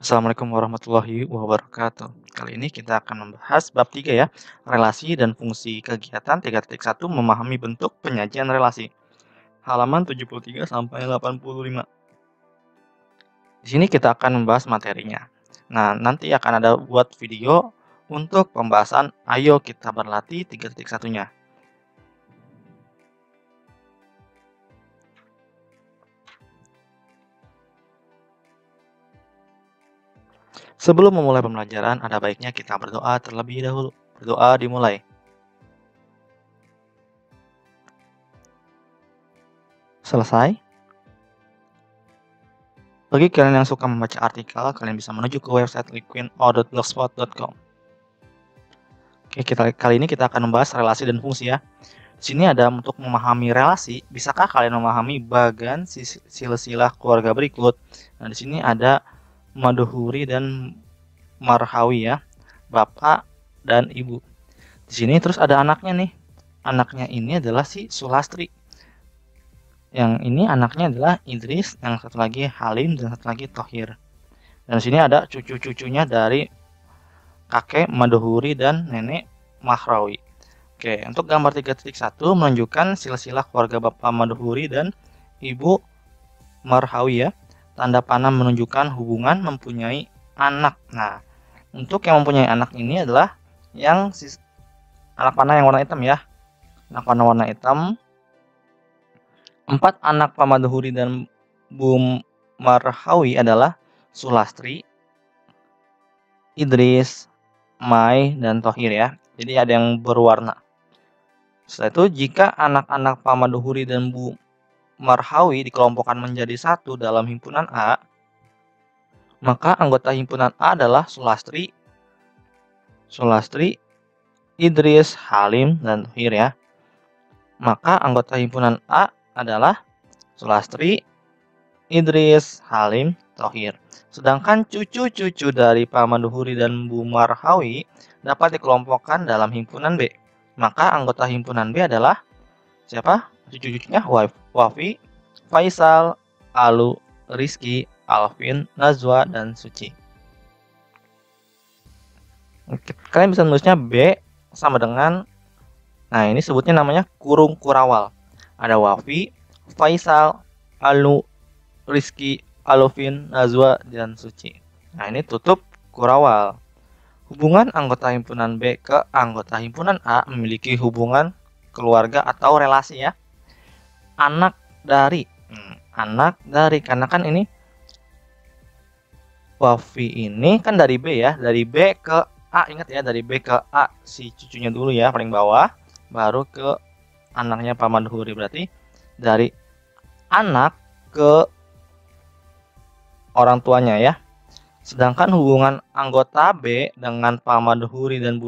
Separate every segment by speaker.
Speaker 1: Assalamualaikum warahmatullahi wabarakatuh. Kali ini kita akan membahas bab 3 ya, relasi dan fungsi kegiatan 3.1 memahami bentuk penyajian relasi. Halaman 73 sampai 85. Di sini kita akan membahas materinya. Nah, nanti akan ada buat video untuk pembahasan ayo kita berlatih 3.1-nya. Sebelum memulai pembelajaran, ada baiknya kita berdoa terlebih dahulu. Berdoa dimulai. Selesai. Bagi kalian yang suka membaca artikel, kalian bisa menuju ke website liquino.blogspot.com. Oke, kali ini kita akan membahas relasi dan fungsi ya. Di sini ada untuk memahami relasi, bisakah kalian memahami bagan silsilah keluarga berikut? Nah, di sini ada madhuri dan marhawi ya, bapak dan ibu. Di sini terus ada anaknya nih. Anaknya ini adalah si Sulastri. Yang ini anaknya adalah Idris, yang satu lagi Halim dan satu lagi Thohir. Dan di sini ada cucu-cucunya dari kakek Madhuri dan nenek Mahrawi. Oke, untuk gambar 3.1 menunjukkan silsilah keluarga Bapak Madhuri dan Ibu Marhawi ya. Tanda panah menunjukkan hubungan mempunyai anak. Nah, untuk yang mempunyai anak ini adalah yang anak panah yang warna hitam ya. Anak panah warna hitam. 4 anak Pak Madhuri dan Bu Marhawi adalah Sulastri, Idris, Mai, dan Thohir ya. Jadi ada yang berwarna. Setelah itu, jika anak-anak Pak Madhuri dan Bu Marhawi dikelompokkan menjadi satu dalam himpunan A, maka anggota himpunan A adalah Sulastri, Idris, Halim, dan Thohir ya. Maka anggota himpunan A adalah Sulastri, Idris, Halim, Thohir. Sedangkan cucu-cucu dari Pak Madhuri dan Bu Marhawi dapat dikelompokkan dalam himpunan B. Maka anggota himpunan B adalah siapa? Cucu-cucunya Wafi, Faisal, Alu, Rizky, Alvin, Nazwa, dan Suci. Kalian bisa menulisnya B sama dengan, nah ini sebutnya namanya kurung kurawal. Ada Wafi, Faisal, Alu, Rizky, Alvin, Nazwa, dan Suci. Nah ini tutup kurawal. Hubungan anggota himpunan B ke anggota himpunan A memiliki hubungan keluarga atau relasi ya. Anak dari, karena kan ini Wafi ini kan dari B ya, dari B ke A, ingat ya, dari B ke A si cucunya dulu ya, paling bawah, baru ke anaknya Pak Madhuri. Berarti dari anak ke orang tuanya ya. Sedangkan hubungan anggota B dengan Pak Madhuri dan Bu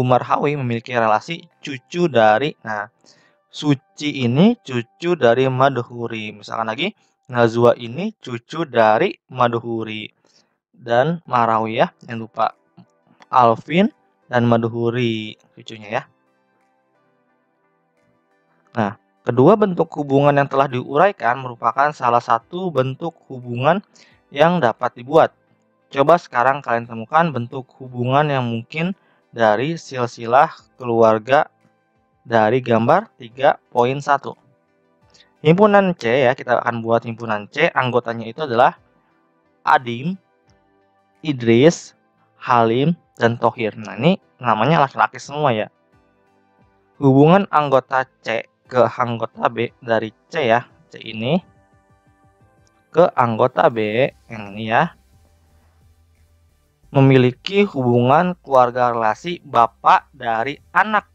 Speaker 1: Marhawi memiliki relasi cucu dari, nah Suci ini cucu dari Madhuri. Misalkan lagi Nazwa ini cucu dari Madhuri. Dan Marhawi ya, yang lupa Alvin dan Madhuri cucunya ya. Nah, kedua bentuk hubungan yang telah diuraikan merupakan salah satu bentuk hubungan yang dapat dibuat. Coba sekarang kalian temukan bentuk hubungan yang mungkin dari silsilah keluarga dari gambar 3.1. Himpunan C ya, kita akan buat himpunan C, anggotanya itu adalah Adim, Idris, Halim, dan Thohir. Nah ini namanya laki-laki semua ya. Hubungan anggota C ke anggota B dari C ya, C ini ke anggota B yang ini ya, memiliki hubungan keluarga relasi bapak dari anak.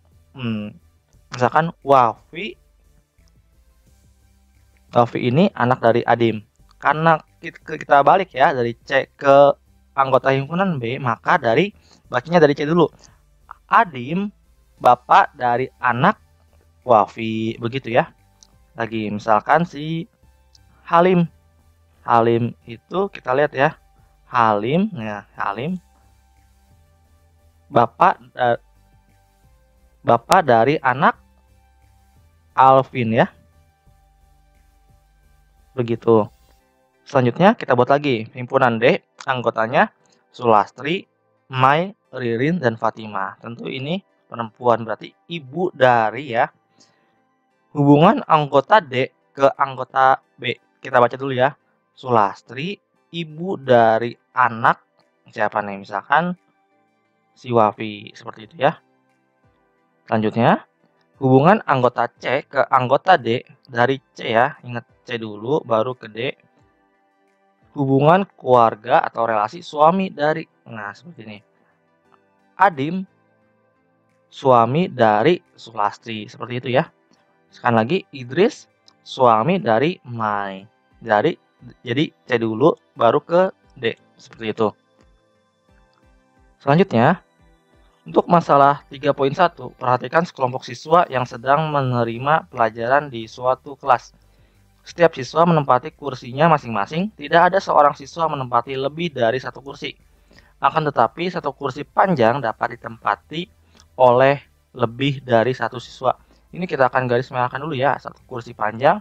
Speaker 1: Misalkan Wafi ini anak dari Adim. Karena kita balik ya, dari C ke anggota himpunan B, maka bacanya dari C dulu. Adim bapak dari anak Wafi, begitu ya. Lagi misalkan si Halim. Halim itu kita lihat ya. Halim bapak dari anak Alvin ya. Begitu. Selanjutnya kita buat lagi himpunan D, anggotanya Sulastri, Mai, Ririn, dan Fatima. Tentu ini perempuan, berarti ibu dari ya. Hubungan anggota D ke anggota B. Kita baca dulu ya. Sulastri, ibu dari anak siapa nih? Misalkan si Wafi, seperti itu ya. Selanjutnya, hubungan anggota C ke anggota D dari C ya. Ingat C dulu, baru ke D. Hubungan keluarga atau relasi suami dari, nah seperti ini. Adim, suami dari Sulastri, seperti itu ya. Sekali lagi, Idris, suami dari Mai. Jadi C dulu, baru ke D, seperti itu. Selanjutnya, untuk masalah 3.1, perhatikan sekelompok siswa yang sedang menerima pelajaran di suatu kelas. Setiap siswa menempati kursinya masing-masing, tidak ada seorang siswa menempati lebih dari satu kursi. Akan tetapi, satu kursi panjang dapat ditempati oleh lebih dari satu siswa. Ini kita akan garis merahkan dulu ya, satu kursi panjang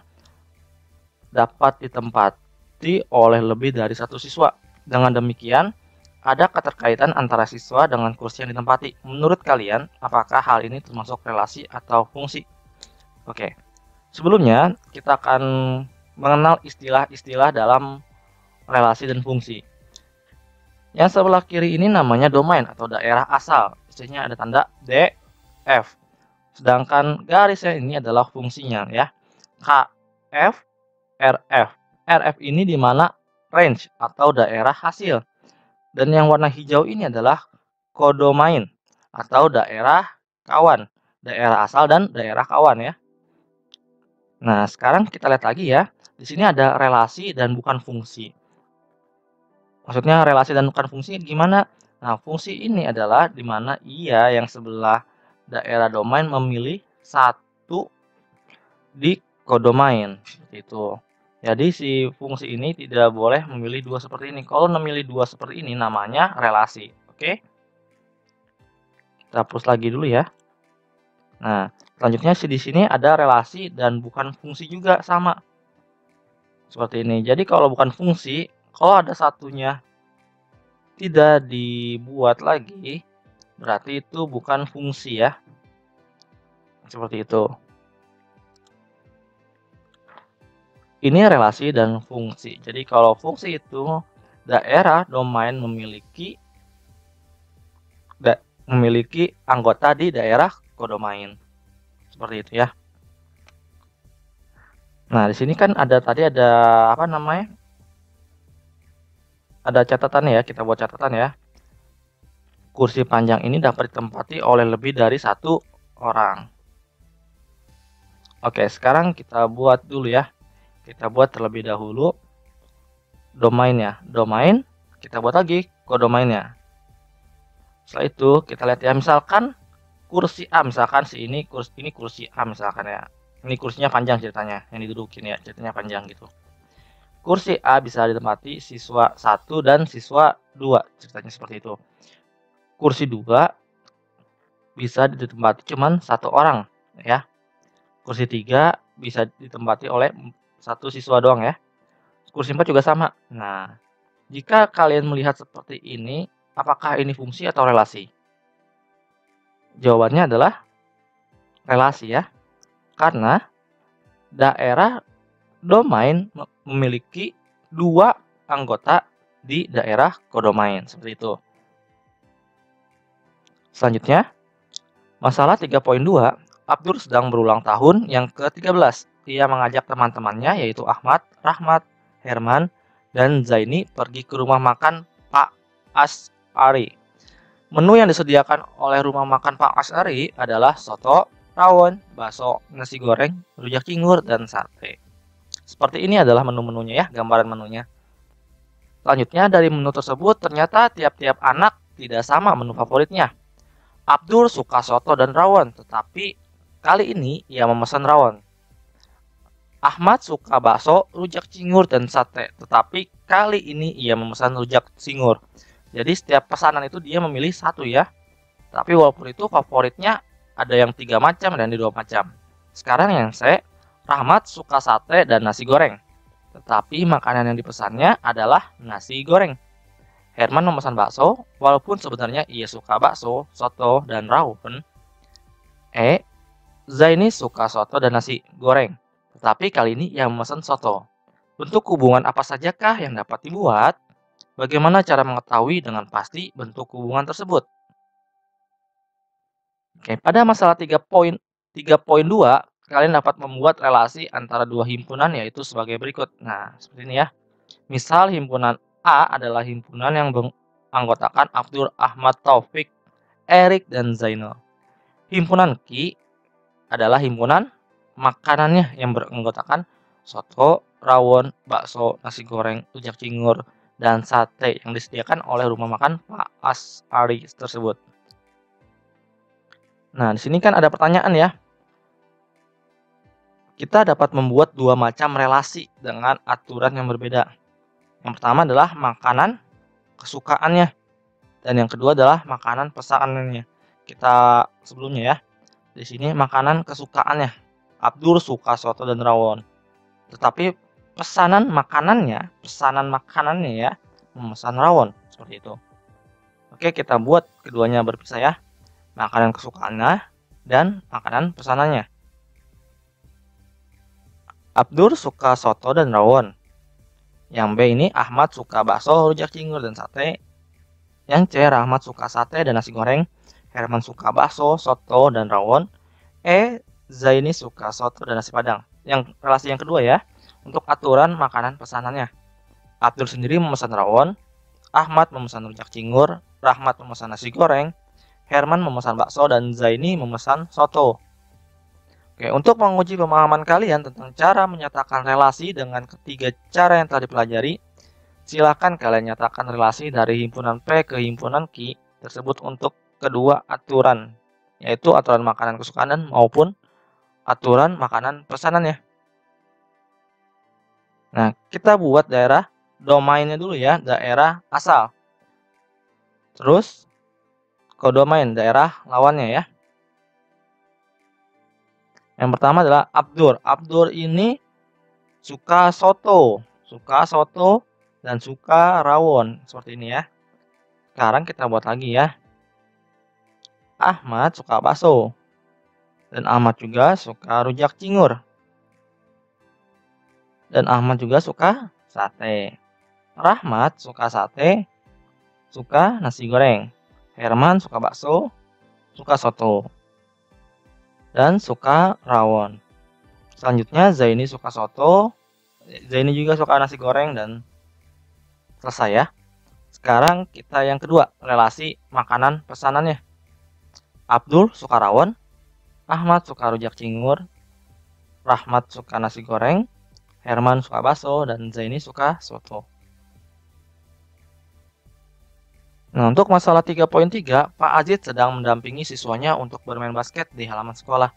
Speaker 1: dapat ditempati oleh lebih dari satu siswa. Dengan demikian, ada keterkaitan antara siswa dengan kursi yang ditempati. Menurut kalian, apakah hal ini termasuk relasi atau fungsi? Oke. Sebelumnya, kita akan mengenal istilah-istilah dalam relasi dan fungsi. Yang sebelah kiri ini namanya domain atau daerah asal. Biasanya ada tanda D, F. Sedangkan garisnya ini adalah fungsinya ya. K, F, RF. RF ini di mana range atau daerah hasil. Dan yang warna hijau ini adalah kodomain atau daerah kawan. Daerah asal dan daerah kawan ya. Nah, sekarang kita lihat lagi ya. Di sini ada relasi dan bukan fungsi. Maksudnya relasi dan bukan fungsi gimana? Nah, fungsi ini adalah di mana ia yang sebelah daerah domain memilih satu di kodomain. Seperti itu. Jadi si fungsi ini tidak boleh memilih dua seperti ini. Kalau memilih dua seperti ini namanya relasi. Oke? Kita hapus lagi dulu ya. Nah, selanjutnya di sini ada relasi dan bukan fungsi juga sama. Seperti ini. Jadi kalau bukan fungsi, kalau ada satunya tidak dibuat lagi, berarti itu bukan fungsi ya. Seperti itu. Ini relasi dan fungsi. Jadi kalau fungsi itu daerah domain memiliki anggota di daerah kodomain. Seperti itu ya. Nah, di sini kan ada tadi ada apa namanya? Ada catatan ya, kita buat catatan ya. Kursi panjang ini dapat ditempati oleh lebih dari satu orang. Oke, sekarang kita buat dulu ya. Kita buat terlebih dahulu domainnya. Domain, kita buat lagi kodomainnya. Setelah itu kita lihat ya, misalkan kursi A, misalkan ini kursi A misalkan ya. Ini kursinya panjang ceritanya, yang didudukin ya, ceritanya panjang gitu. Kursi A bisa ditempati siswa 1 dan siswa 2, ceritanya seperti itu. Kursi 2 bisa ditempati cuman satu orang ya. Kursi 3 bisa ditempati oleh satu siswa doang ya. Kursi 4 juga sama. Nah, jika kalian melihat seperti ini, apakah ini fungsi atau relasi? Jawabannya adalah relasi ya. Karena daerah domain memiliki dua anggota di daerah kodomain. Seperti itu. Selanjutnya, masalah 3.2, Abdur sedang berulang tahun yang ke-13. Ia mengajak teman-temannya yaitu Ahmad, Rahmat, Herman, dan Zaini pergi ke rumah makan Pak As'ari. Menu yang disediakan oleh rumah makan Pak As'ari adalah soto, rawon, bakso, nasi goreng, rujak cingur, dan sate. Seperti ini adalah menu-menunya ya, gambaran menunya. Selanjutnya dari menu tersebut ternyata tiap-tiap anak tidak sama menu favoritnya. Abdur suka soto dan rawon, tetapi kali ini ia memesan rawon. Ahmad suka bakso, rujak cingur, dan sate, tetapi kali ini ia memesan rujak cingur. Jadi setiap pesanan itu dia memilih satu ya. Tapi walaupun itu favoritnya ada yang 3 macam dan 2 macam. Sekarang yang C, Rahmat suka sate dan nasi goreng. tetapi makanan yang dipesannya adalah nasi goreng. Herman memesan bakso, walaupun sebenarnya ia suka bakso, soto, dan rawon. Zaini suka soto dan nasi goreng, tetapi kali ini ia memesan soto. Bentuk hubungan apa sajakah yang dapat dibuat? Bagaimana cara mengetahui dengan pasti bentuk hubungan tersebut? Oke, pada masalah 3.2, kalian dapat membuat relasi antara dua himpunan yaitu sebagai berikut. Nah, seperti ini ya. Misal himpunan A adalah himpunan yang menganggotakan Abdul, Ahmad, Taufik, Erik, dan Zainal. Himpunan Q adalah himpunan makanannya yang beranggotakan soto, rawon, bakso, nasi goreng, rujak cingur, dan sate yang disediakan oleh rumah makan Pak Asari tersebut. Nah, di sini kan ada pertanyaan ya. Kita dapat membuat dua macam relasi dengan aturan yang berbeda. Yang pertama adalah makanan kesukaannya, dan yang kedua adalah makanan pesanannya. Kita sebelumnya ya. Di sini makanan kesukaannya. Abdul suka soto dan rawon. Tetapi pesanan makanannya ya, memesan rawon seperti itu. Oke, kita buat keduanya berpisah ya. Makanan kesukaannya dan makanan pesanannya. Abdur suka soto dan rawon. Yang B ini Ahmad suka bakso, rujak cingur, dan sate. Yang C Rahmat suka sate dan nasi goreng. Herman suka bakso, soto, dan rawon. Zaini suka soto dan nasi padang. Yang relasi yang kedua ya, untuk aturan makanan pesanannya. Abdur sendiri memesan rawon, Ahmad memesan rujak cingur, Rahmat memesan nasi goreng, Herman memesan bakso, dan Zaini memesan soto. Oke, untuk menguji pemahaman kalian tentang cara menyatakan relasi dengan ketiga cara yang telah dipelajari, silakan kalian nyatakan relasi dari himpunan P ke himpunan Q tersebut untuk kedua aturan, yaitu aturan makanan kesukaan maupun aturan makanan pesanannya. Nah, kita buat daerah domainnya dulu ya, daerah asal. Terus kodomain, daerah lawannya ya. Yang pertama adalah Abdur. Abdur ini suka soto dan suka rawon seperti ini ya. Sekarang kita buat lagi ya. Ahmad suka bakso dan Ahmad juga suka rujak cingur. Dan Ahmad juga suka sate. Rahmat suka sate, suka nasi goreng. Herman suka bakso, suka soto, dan suka rawon. Selanjutnya Zaini suka soto, Zaini juga suka nasi goreng, dan selesai ya. Sekarang kita yang kedua, relasi makanan pesanannya. Abdul suka rawon, Ahmad suka rujak cingur, Rahmat suka nasi goreng, Herman suka bakso, dan Zaini suka soto. Nah, untuk masalah 3.3, Pak Aziz sedang mendampingi siswanya untuk bermain basket di halaman sekolah.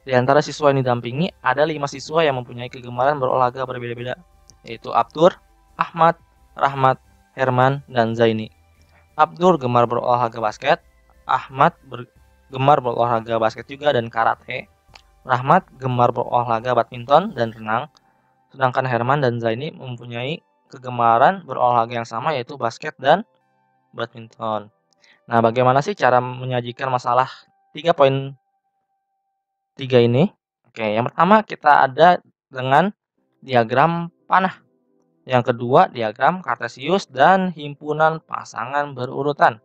Speaker 1: Di antara siswa yang didampingi, ada 5 siswa yang mempunyai kegemaran berolahraga berbeda-beda, yaitu Abdur, Ahmad, Rahmat, Herman, dan Zaini. Abdur gemar berolahraga basket, Ahmad gemar berolahraga basket juga dan karate, Rahmat gemar berolahraga badminton dan renang, sedangkan Herman dan Zaini mempunyai kegemaran berolahraga yang sama yaitu basket dan badminton. Nah, bagaimana sih cara menyajikan masalah 3.3 ini? Oke, yang pertama kita ada dengan diagram panah. Yang kedua, diagram kartesius dan himpunan pasangan berurutan.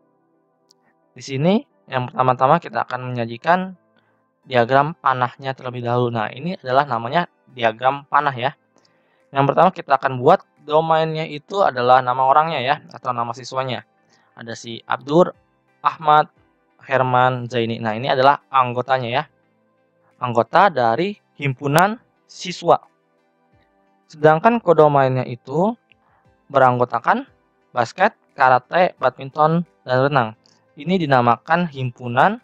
Speaker 1: Di sini, yang pertama-tama kita akan menyajikan diagram panahnya terlebih dahulu. Nah, ini adalah namanya diagram panah ya. Yang pertama kita akan buat domainnya itu adalah nama orangnya ya, atau nama siswanya. Ada si Abdur, Ahmad, Herman, Zaini. Nah, ini adalah anggotanya ya. Anggota dari himpunan siswa. Sedangkan kodomainnya itu beranggotakan basket, karate, badminton, dan renang. Ini dinamakan himpunan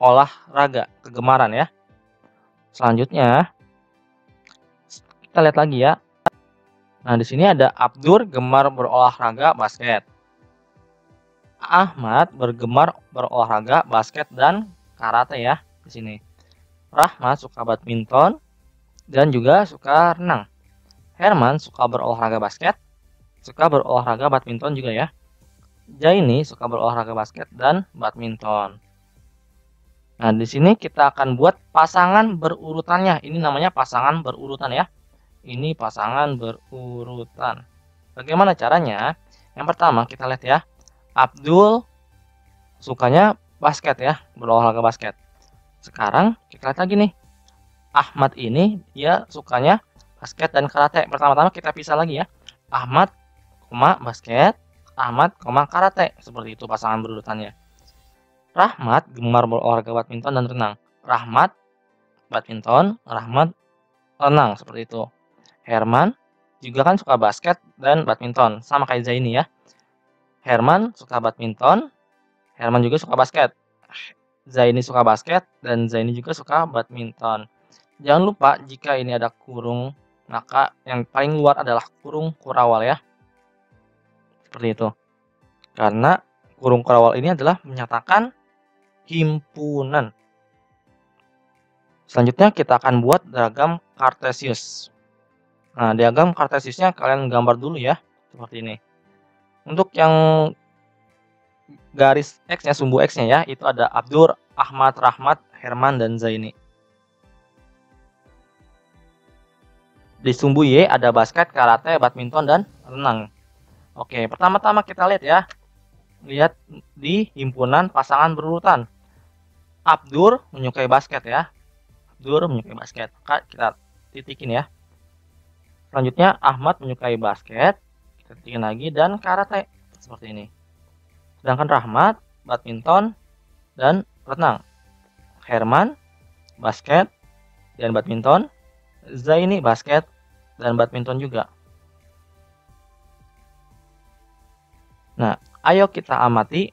Speaker 1: olahraga, kegemaran ya. Selanjutnya, kita lihat lagi ya. Nah, di sini ada Abdur gemar berolahraga basket. Ahmad bergemar berolahraga basket dan karate ya di sini. Rahmat suka badminton dan juga suka renang. Herman suka berolahraga basket, suka berolahraga badminton juga ya. Zaini suka berolahraga basket dan badminton. Nah, di sini kita akan buat pasangan berurutannya. Ini namanya pasangan berurutan ya. Ini pasangan berurutan. Bagaimana caranya? Yang pertama kita lihat ya. Abdul sukanya basket ya, berolahraga basket. Sekarang kita lihat lagi nih. Ahmad ini dia sukanya basket dan karate. Pertama-tama kita pisah lagi ya. Ahmad, basket, Ahmad, karate. Seperti itu pasangan berurutannya. Rahmat gemar berolahraga badminton dan renang. Rahmat badminton, Rahmat renang, seperti itu. Herman juga kan suka basket dan badminton, sama kayak Zaini ya. Herman suka badminton, Herman juga suka basket. Zaini suka basket dan Zaini juga suka badminton. Jangan lupa jika ini ada kurung, maka yang paling luar adalah kurung kurawal ya. Seperti itu. Karena kurung kurawal ini adalah menyatakan himpunan. Selanjutnya kita akan buat diagram Cartesius. Nah, diagram Cartesiusnya kalian gambar dulu ya, seperti ini. Untuk yang garis X-nya, sumbu X-nya ya, itu ada Abdur, Ahmad, Rahmat, Herman, dan Zaini. Di sumbu Y ada basket, karate, badminton, dan renang. Oke, pertama-tama kita lihat ya. Lihat di himpunan pasangan berurutan. Abdur menyukai basket ya. Abdur menyukai basket. Maka kita titikin ya. Selanjutnya Ahmad menyukai basket. Kita titikin lagi dan karate. Seperti ini. Sedangkan Rahmat, badminton, dan renang. Herman, basket, dan badminton. Zaini, basket, dan badminton juga. Nah, ayo kita amati.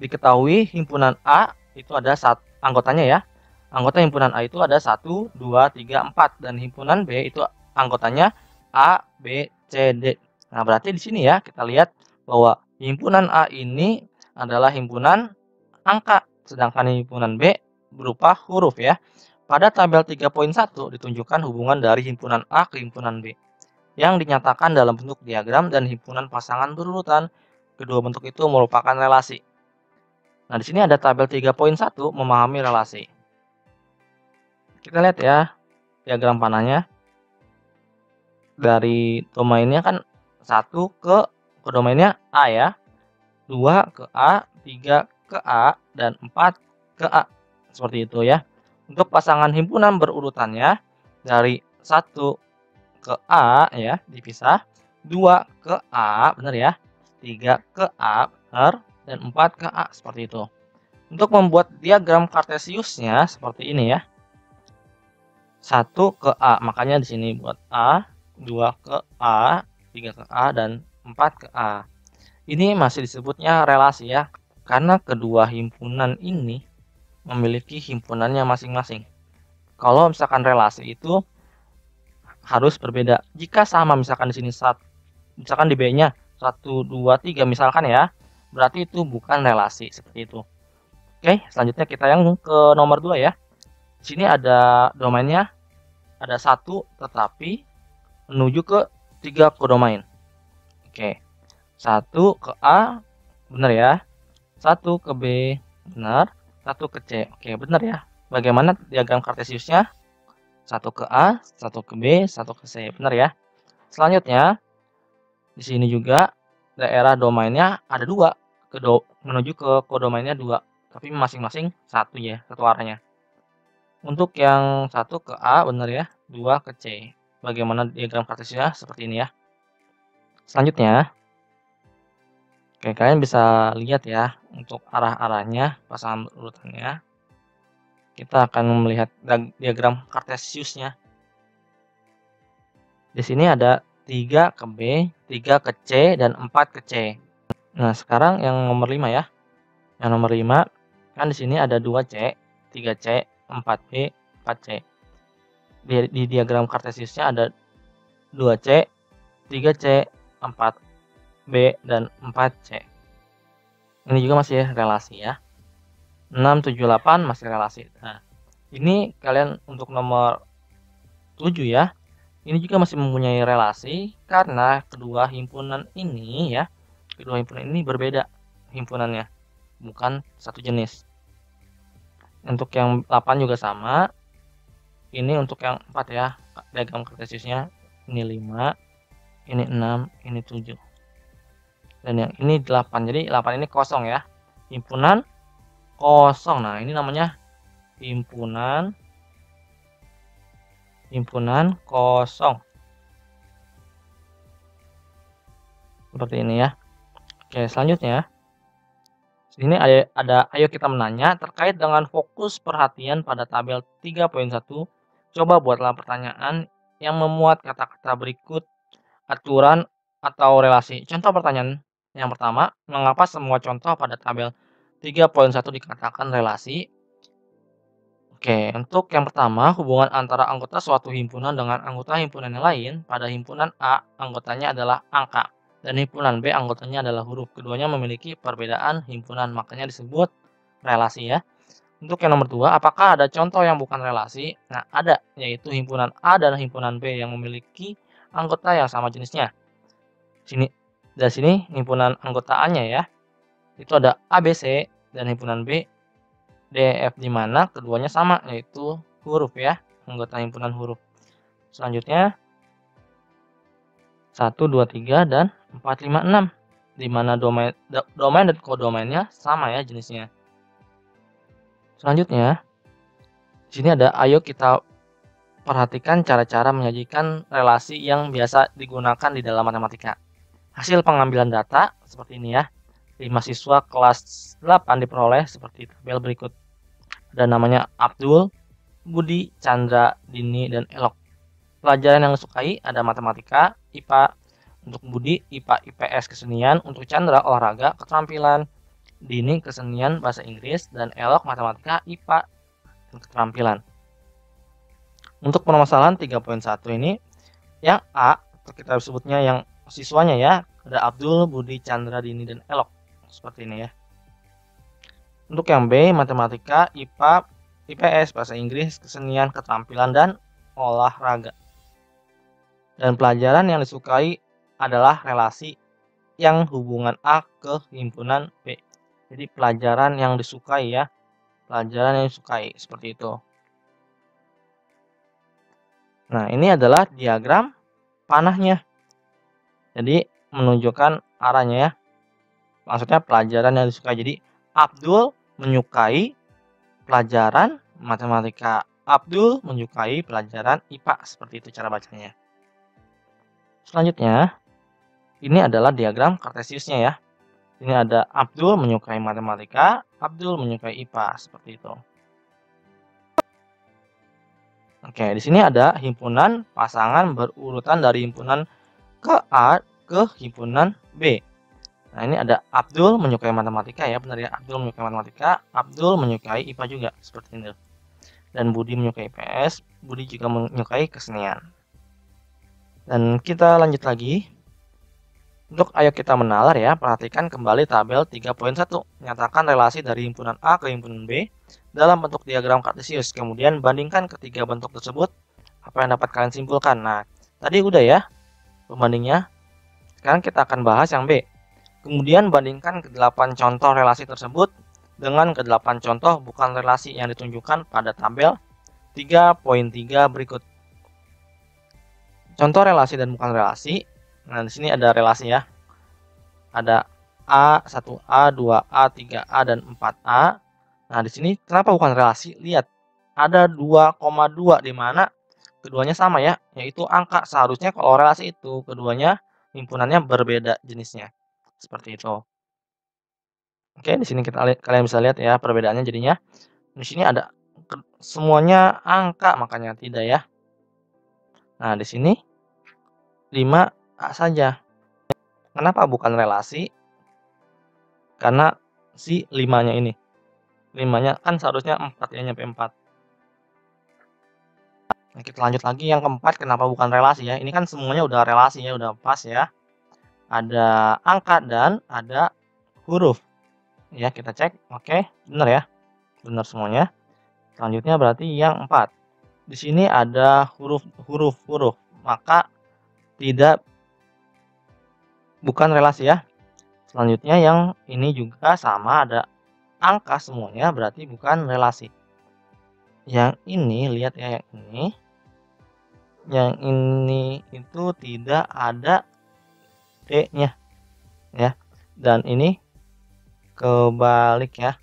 Speaker 1: Diketahui himpunan A itu ada anggotanya ya. Anggota himpunan A itu ada 1, 2, 3, 4. Dan himpunan B itu anggotanya A, B, C, D. Nah, berarti di sini ya kita lihat bahwa himpunan A ini adalah himpunan angka. Sedangkan himpunan B berupa huruf ya. Pada tabel 3.1 ditunjukkan hubungan dari himpunan A ke himpunan B. Yang dinyatakan dalam bentuk diagram dan himpunan pasangan berurutan. Kedua bentuk itu merupakan relasi. Nah, di sini ada tabel 3.1 memahami relasi. Kita lihat ya diagram panahnya. Dari domainnya kan 1 ke domainnya A ya. 2 ke A, 3 ke A, dan 4 ke A. Seperti itu ya. Untuk pasangan himpunan berurutannya dari 1 ke A ya dipisah, 2 ke A benar ya. 3 ke A benar dan 4 ke A seperti itu. Untuk membuat diagram Cartesiusnya seperti ini ya. 1 ke A, makanya di sini buat A, 2 ke A, 3 ke A, dan 4 ke A. Ini masih disebutnya relasi ya, karena kedua himpunan ini memiliki himpunannya masing-masing. Kalau misalkan relasi itu harus berbeda. Jika sama misalkan di sini misalkan di B-nya 1, 2, 3 misalkan ya, berarti itu bukan relasi seperti itu. Oke, selanjutnya kita yang ke nomor 2 ya. Di sini ada domainnya, ada 1 tetapi menuju ke 3 kodomain. Oke, 1 ke A, benar ya. 1 ke B, benar. 1 ke C, oke benar ya. Bagaimana diagram Cartesiusnya? 1 ke A, 1 ke B, 1 ke C, benar ya. Selanjutnya, di sini juga daerah domainnya ada 2, menuju ke kodomainnya 2. Tapi masing-masing 1 ya, satu arahnya. Untuk yang 1 ke A benar ya, 2 ke C. Bagaimana diagram Cartesiusnya? Seperti ini ya. Selanjutnya, oke, kalian bisa lihat ya untuk arah-arahnya, pasangan urutannya. Kita akan melihat diagram Cartesiusnya. Di sini ada 3 ke B, 3 ke C, dan 4 ke C. Nah, sekarang yang nomor 5 ya. Yang nomor 5 kan di sini ada 2C, 3C, 4B, 4C. Di diagram Cartesiusnya ada 2C, 3C, 4B, dan 4C. Ini juga masih relasi ya. 6, 7, 8 masih relasi. Nah, ini kalian untuk nomor 7 ya. Ini juga masih mempunyai relasi karena kedua himpunan ini ya, kedua himpunan ini berbeda himpunannya, bukan satu jenis. Untuk yang 8 juga sama. Ini untuk yang 4 ya, diagram kartesiusnya. Ini 5, ini 6, ini 7. Dan yang ini 8. Jadi 8 ini kosong ya. Himpunan kosong. Nah, ini namanya himpunan kosong. Seperti ini ya. Oke, selanjutnya sini ada ayo kita menanya terkait dengan fokus perhatian pada tabel 3.1. Coba buatlah pertanyaan yang memuat kata-kata berikut aturan atau relasi. Contoh pertanyaan yang pertama, mengapa semua contoh pada tabel 3.1 dikatakan relasi? Oke, untuk yang pertama, hubungan antara anggota suatu himpunan dengan anggota himpunan yang lain. Pada himpunan A, anggotanya adalah angka. Dan himpunan B, anggotanya adalah huruf. Keduanya memiliki perbedaan himpunan, makanya disebut relasi ya. Untuk yang nomor 2, apakah ada contoh yang bukan relasi? Nah, ada, yaitu himpunan A dan himpunan B yang memiliki anggota yang sama jenisnya. Dari sini himpunan anggota A-nya ya. Itu ada ABC dan himpunan B DF di mana keduanya sama yaitu huruf ya, anggota himpunan huruf. Selanjutnya 1, 2, 3 dan 4, 5, 6 di mana domain dan kodomainnya sama ya jenisnya. Selanjutnya di sini ada ayo kita perhatikan cara-cara menyajikan relasi yang biasa digunakan di dalam matematika. Hasil pengambilan data seperti ini ya. 5 siswa kelas 8 diperoleh seperti tabel berikut. Ada namanya Abdul, Budi, Chandra, Dini, dan Elok. Pelajaran yang disukai ada matematika, IPA, untuk Budi, IPA, IPS, kesenian, untuk Chandra, olahraga, keterampilan, Dini, kesenian, bahasa Inggris, dan Elok, matematika, IPA, dan keterampilan. Untuk permasalahan 3.1 ini, yang A, kita sebutnya yang siswanya ya, ada Abdul, Budi, Chandra, Dini, dan Elok. Seperti ini ya. Untuk yang B, matematika, IPA, IPS, bahasa Inggris, kesenian, keterampilan, dan olahraga. Dan pelajaran yang disukai adalah relasi yang hubungan A ke himpunan B. Jadi pelajaran yang disukai ya, pelajaran yang disukai seperti itu. Nah, ini adalah diagram panahnya. Jadi menunjukkan arahnya ya. Maksudnya pelajaran yang disukai. Jadi Abdul menyukai pelajaran matematika. Abdul menyukai pelajaran IPA. Seperti itu cara bacanya. Selanjutnya, ini adalah diagram kartesiusnya ya. Ini ada Abdul menyukai matematika, Abdul menyukai IPA. Seperti itu. Oke, di sini ada himpunan pasangan berurutan dari himpunan ke A ke himpunan B. Nah, ini ada Abdul menyukai matematika ya, benar ya. Abdul menyukai matematika, Abdul menyukai IPA juga, seperti ini. Dan Budi menyukai PS, Budi juga menyukai kesenian. Dan kita lanjut lagi. Untuk ayo kita menalar ya, perhatikan kembali tabel 3.1. Nyatakan relasi dari himpunan A ke himpunan B dalam bentuk diagram kartesius. Kemudian bandingkan ketiga bentuk tersebut, apa yang dapat kalian simpulkan. Nah, tadi udah ya pembandingnya. Sekarang kita akan bahas yang B. Kemudian bandingkan ke-8 contoh relasi tersebut dengan ke-8 contoh bukan relasi yang ditunjukkan pada tabel 3.3 berikut. Contoh relasi dan bukan relasi. Nah, di sini ada relasi ya. Ada A, 1A, 2A, 3A, dan 4A. Nah, di sini kenapa bukan relasi? Lihat, ada 2,2 di mana keduanya sama ya, yaitu angka. Seharusnya kalau relasi itu keduanya himpunannya berbeda jenisnya. Seperti itu. Oke, di sini kalian bisa lihat ya perbedaannya jadinya. Di sini ada semuanya angka makanya tidak ya. Nah, di sini 5A saja. Kenapa bukan relasi? Karena si 5-nya ini. 5-nya kan seharusnya 4 ya, nyampe 4. Nah, kita lanjut lagi yang keempat, kenapa bukan relasi ya? Ini kan semuanya udah relasi ya, udah pas ya. Ada angka dan ada huruf. Ya, kita cek. Oke, benar ya. Benar semuanya. Selanjutnya berarti yang 4. Di sini ada huruf. maka bukan relasi ya. Selanjutnya yang ini juga sama, ada angka semuanya, berarti bukan relasi. Yang ini lihat ya, yang ini itu tidak ada D-nya ya. Dan ini kebalik ya.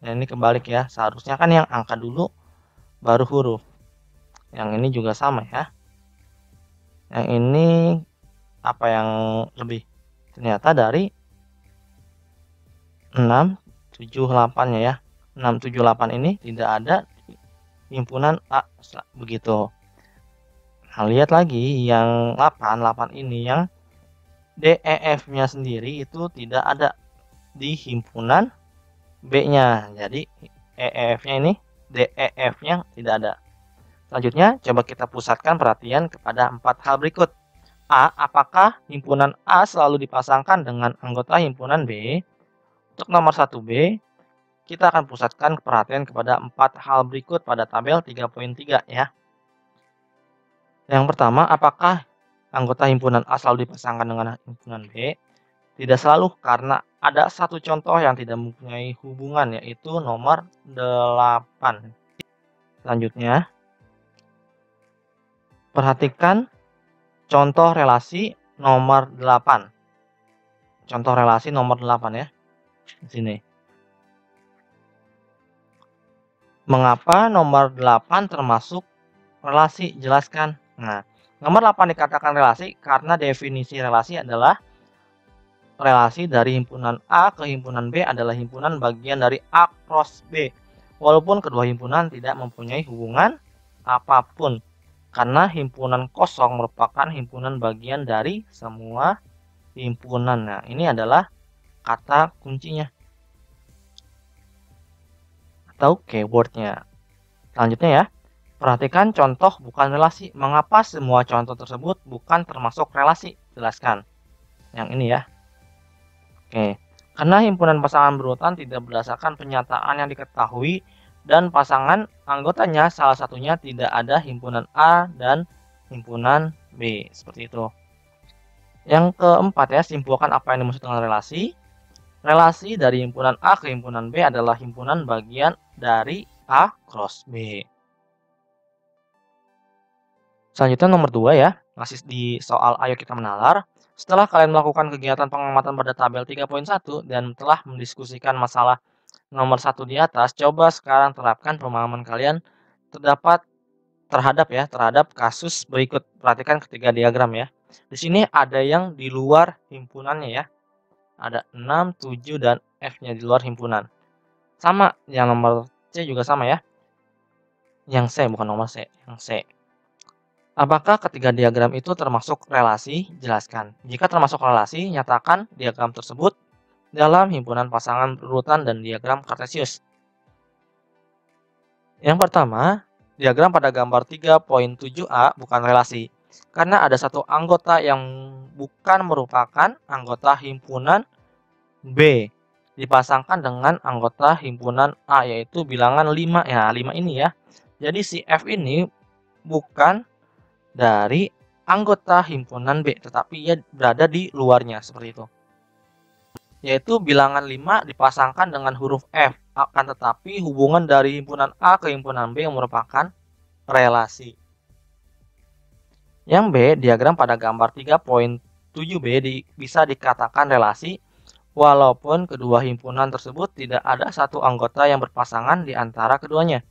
Speaker 1: Dan ini kebalik ya. Seharusnya kan yang angka dulu baru huruf. Yang ini juga sama ya. Yang ini apa yang lebih? Ternyata dari 678-nya ya. 678 ini tidak ada himpunan A begitu. Nah, lihat lagi yang 8 ini yang DEF-nya sendiri itu tidak ada di himpunan B-nya. Jadi EF-nya ini DEF-nya tidak ada. Selanjutnya coba kita pusatkan perhatian kepada 4 hal berikut. A. Apakah himpunan A selalu dipasangkan dengan anggota himpunan B? Untuk nomor 1B, kita akan pusatkan perhatian kepada 4 hal berikut pada tabel 3.3 ya. Yang pertama, apakah anggota himpunan A selalu dipasangkan dengan himpunan B? Tidak selalu, karena ada satu contoh yang tidak mempunyai hubungan, yaitu nomor 8. Selanjutnya, perhatikan contoh relasi nomor 8. Contoh relasi nomor 8 ya. Di sini. Mengapa nomor 8 termasuk relasi? Jelaskan. Nah, nomor 8 dikatakan relasi karena definisi relasi adalah relasi dari himpunan A ke himpunan B adalah himpunan bagian dari A cross B. Walaupun kedua himpunan tidak mempunyai hubungan apapun. Karena himpunan kosong merupakan himpunan bagian dari semua himpunan. Nah, ini adalah kata kuncinya atau keywordnya. Selanjutnya ya. Perhatikan contoh bukan relasi. Mengapa semua contoh tersebut bukan termasuk relasi? Jelaskan. Yang ini ya. Oke. Karena himpunan pasangan berurutan tidak berdasarkan pernyataan yang diketahui dan pasangan anggotanya salah satunya tidak ada himpunan A dan himpunan B. Seperti itu. Yang keempat ya, simpulkan apa yang dimaksud dengan relasi. Relasi dari himpunan A ke himpunan B adalah himpunan bagian dari A cross B. Selanjutnya nomor 2 ya, masih di soal ayo kita menalar. Setelah kalian melakukan kegiatan pengamatan pada tabel 3.1 dan telah mendiskusikan masalah nomor 1 di atas, coba sekarang terapkan pemahaman kalian terhadap kasus berikut. Perhatikan ketiga diagram ya. Di sini ada yang di luar himpunannya ya. Ada 6, 7 dan F-nya di luar himpunan. Sama, yang nomor C juga sama ya. Yang C bukan nomor C, yang C. Apakah ketiga diagram itu termasuk relasi? Jelaskan. Jika termasuk relasi, nyatakan diagram tersebut dalam himpunan pasangan berurutan dan diagram Kartesius. Yang pertama, diagram pada gambar 3.7a bukan relasi. Karena ada satu anggota yang bukan merupakan anggota himpunan B. Dipasangkan dengan anggota himpunan A, yaitu bilangan 5. Ya, 5 ini ya. Jadi si F ini bukan dari anggota himpunan B, tetapi ia berada di luarnya, seperti itu. Yaitu bilangan 5 dipasangkan dengan huruf F, akan tetapi hubungan dari himpunan A ke himpunan B yang merupakan relasi. Yang B, diagram pada gambar 3.7b bisa dikatakan relasi, walaupun kedua himpunan tersebut tidak ada satu anggota yang berpasangan di antara keduanya.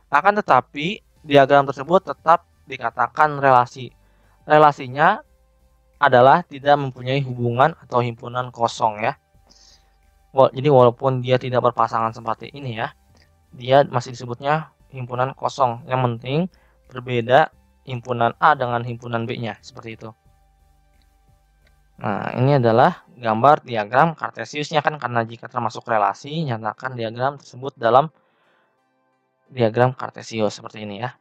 Speaker 1: Akan tetapi, diagram tersebut tetap dikatakan relasi. Relasinya adalah tidak mempunyai hubungan atau himpunan kosong ya. Jadi walaupun dia tidak berpasangan seperti ini ya, dia masih disebutnya himpunan kosong. Yang penting berbeda himpunan A dengan himpunan B-nya, seperti itu. Nah, ini adalah gambar diagram Kartesiusnya kan, karena jika termasuk relasi, nyatakan diagram tersebut dalam diagram Kartesius seperti ini ya.